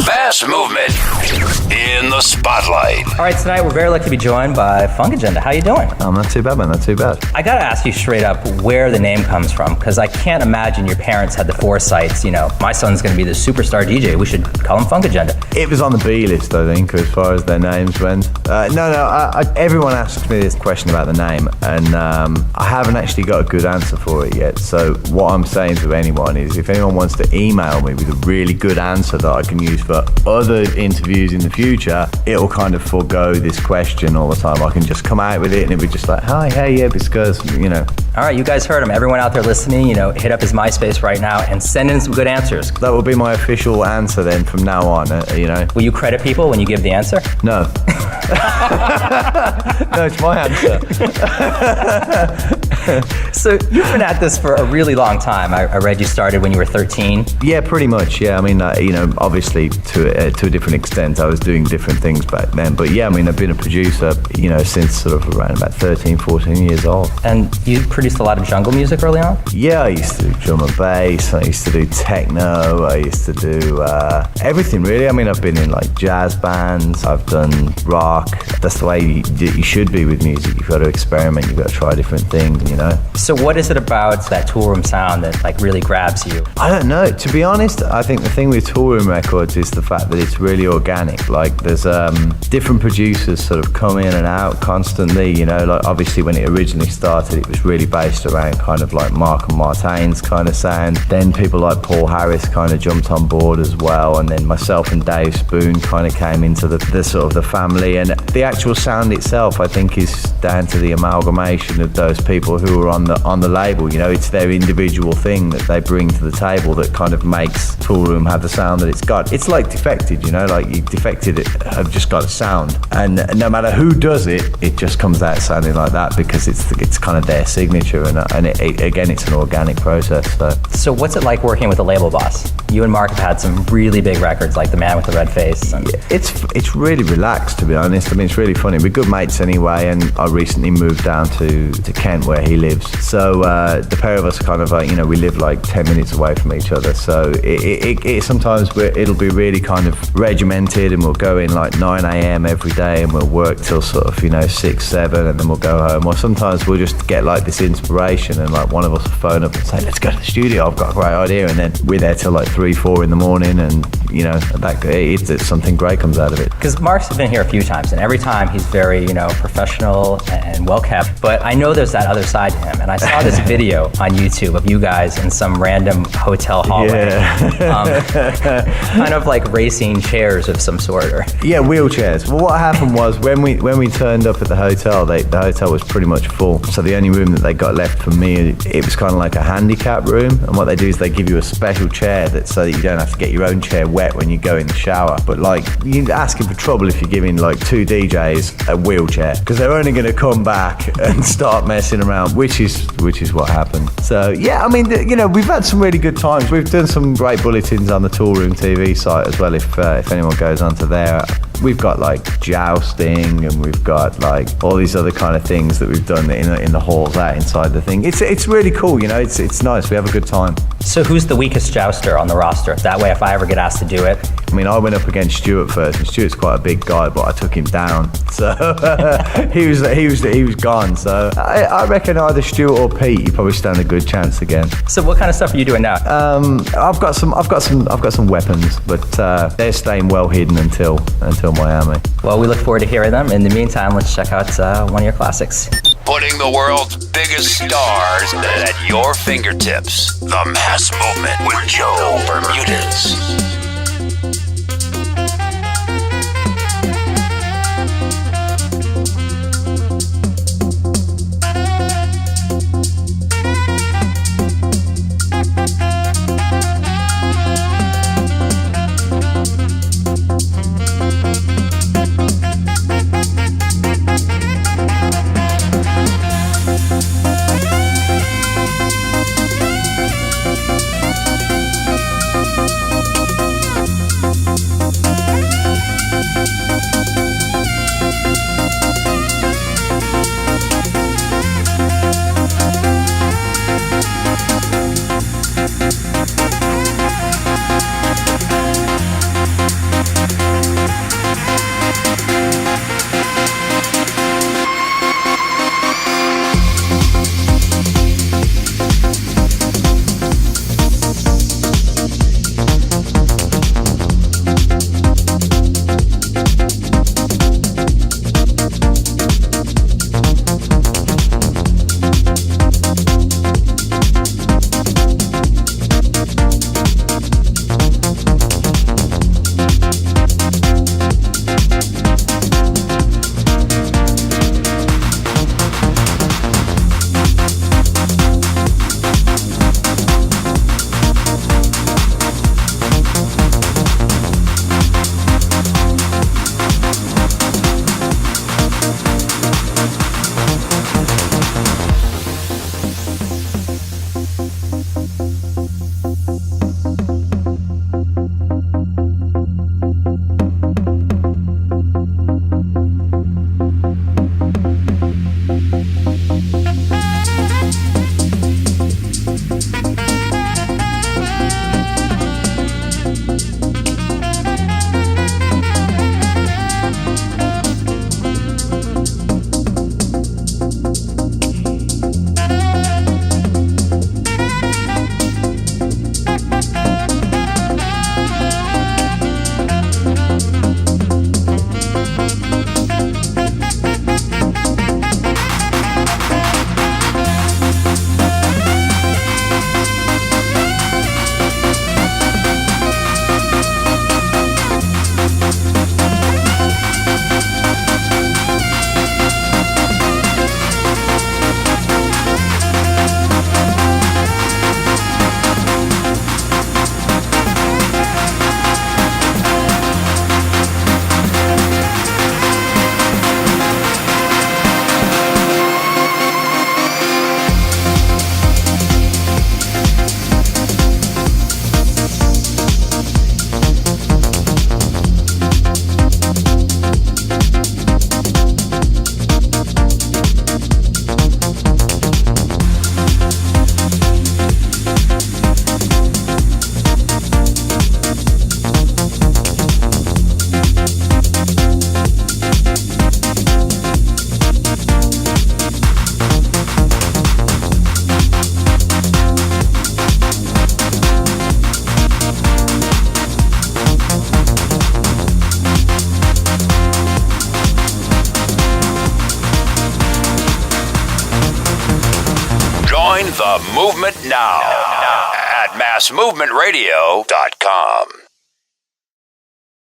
Mass Movement in the spotlight. All right, tonight we're very lucky to be joined by Funkagenda. How you doing? I'm not too bad, man. Not too bad. I gotta ask you straight up where the name comes from, because I can't imagine your parents had the foresight. You know, my son's gonna be the superstar DJ. We should call him Funkagenda. It was on the B list, I think, as far as their names went. Everyone asks me this question about the name, and I haven't actually got a good answer for it yet. So what I'm saying to anyone is, if anyone wants to email me with a really good answer that I can use for other interviews in the future, it'll kind of forego this question all the time. I can just come out with it and it'll be just like, hi, hey, yeah, because, you know. All right, you guys heard him. Everyone out there listening, you know, hit up his MySpace right now and send in some good answers. That will be my official answer then from now on, you know. Will you credit people when you give the answer? No. No, it's my answer. So you've been at this for a really long time. I read you started when you were 13. Yeah, pretty much. Yeah, I mean, you know, obviously to a different extent, I was doing different things back then. But yeah, I mean, I've been a producer, you know, since sort of around about 13, 14 years old. And you produced a lot of jungle music early on? Yeah, I used to do drum and bass. I used to do techno. I used to do everything, really. I mean, I've been in like jazz bands. I've done rock. That's the way you should be with music. You've got to experiment. You've got to try different things, you know. So what is it about that tool room sound that like really grabs you? I don't know. To be honest, I think the thing with tool room records is the fact that it's really organic. Like there's different producers sort of come in and out constantly, you know. Like obviously when it originally started, it was really based around kind of like Mark and Martin's kind of sound. Then people like Paul Harris kind of jumped on board as well, and then myself and Dave Spoon kind of came into the sort of the family. And the actual sound itself, I think, is down to the amalgamation of those people who are on the label. You know, it's their individual thing that they bring to the table that kind of makes Tool Room have the sound that it's got. It's like Defected, you know, like you Defected have just got a sound, and no matter who does it, it just comes out sounding like that because it's kind of their signature, and again, it's an organic process. So what's it like working with a label boss? You and Mark have had some really big records, like The Man with the Red Face. Yeah, it's really relaxed, to be honest. I mean, it's really funny. We're good mates anyway, and I recently moved down to Kent where he lives. So the pair of us kind of like, you know, we live like 10 minutes away from each other. So it sometimes it'll be really kind of regimented, and we'll go in like 9 a.m. every day, and we'll work till sort of, you know, 6, 7, and then we'll go home. Or sometimes we'll just get like this inspiration, and like one of us will phone up and say, let's go to the studio, I've got a great idea, and then we're there till like 3, 4 in the morning, and you know, it's something great comes out of it. Because Mark's been here a few times, and every time he's very, you know, professional and well kept. But I know there's that other side to him, and I saw this video on YouTube of you guys in some random hotel hallway, kind of like racing chairs of some sort, or yeah, wheelchairs. Well, what happened was when we turned up at the hotel, the hotel was pretty much full. So the only room that they got left for me, it was kind of like a handicap room. And what they do is they give you a special chair so that you don't have to get your own chair wet when you go in the shower. But like, you're asking for trouble if you're giving like 2 DJs a wheelchair, because they're only going to come back and start messing around, which is what happened. So yeah, I mean, you know, we've had some really good times. We've done some great bulletins on the Tool Room TV site as well. If anyone goes onto there, we've got like jousting, and we've got like all these other kind of things that we've done in the halls out inside the thing. It's really cool, you know. It's nice. We have a good time. So who's the weakest jouster on the roster? That way, if I ever get asked to do it. I mean, I went up against Stuart first, and Stuart's quite a big guy, but I took him down. So he was gone. So I reckon either Stuart or Pete, you probably stand a good chance again. So what kind of stuff are you doing now? I've got some weapons, but they're staying well hidden until Miami. Well, we look forward to hearing them. In the meantime, let's check out one of your classics. Putting the world's biggest stars at your fingertips. The Mass Movement with Joe Bermudez. the movement now at massmovementradio.com.